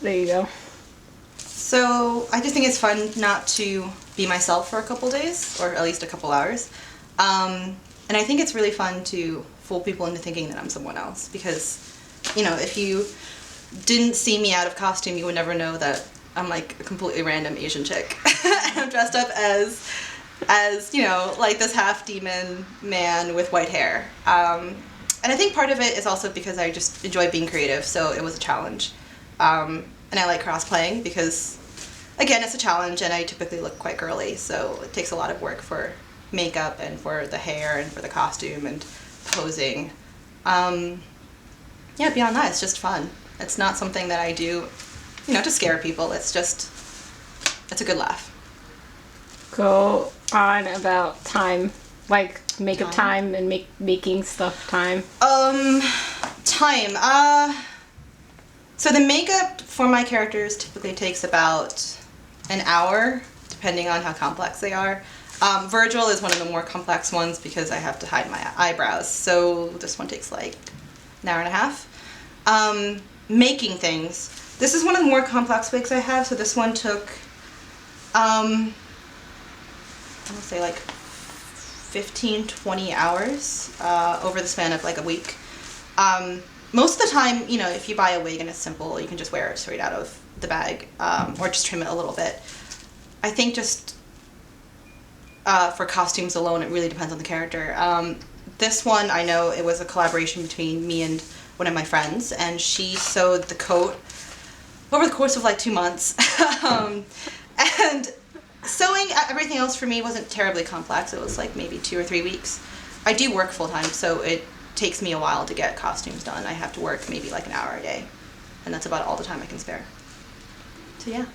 There you go. So I just think it's fun not to be myself for a couple days, or at least a couple hours. And I think it's really fun to fool people into thinking that I'm someone else, because, you know, if you didn't see me out of costume, you would never know that I'm like a completely random Asian chick. And I'm dressed up as, you know, like this half demon man with white hair. And I think part of it is also because I just enjoy being creative, so it was a challenge. And I like cross-playing because, again, it's a challenge, and I typically look quite girly, so it takes a lot of work for makeup and for the hair and for the costume and posing. Yeah, beyond that, it's just fun. It's not something that I do, you know, to scare people. It's a good laugh. Go on about time, like makeup time and making stuff time. Time. So the makeup for my characters typically takes about an hour, depending on how complex they are. Virgil is one of the more complex ones because I have to hide my eyebrows, so this one takes like an hour and a half. Making things. This is one of the more complex wigs I have, so this one took, I will say like 15-20 hours over the span of like a week. Most of the time, you know, if you buy a wig and it's simple, you can just wear it straight out of the bag, or just trim it a little bit. I think just for costumes alone, it really depends on the character. This one, I know it was a collaboration between me and one of my friends, and she sewed the coat over the course of like 2 months. And sewing everything else for me wasn't terribly complex. It was like maybe 2 or 3 weeks. I do work full time, so it takes me a while to get costumes done. I have to work maybe like an hour a day, and that's about all the time I can spare. So yeah.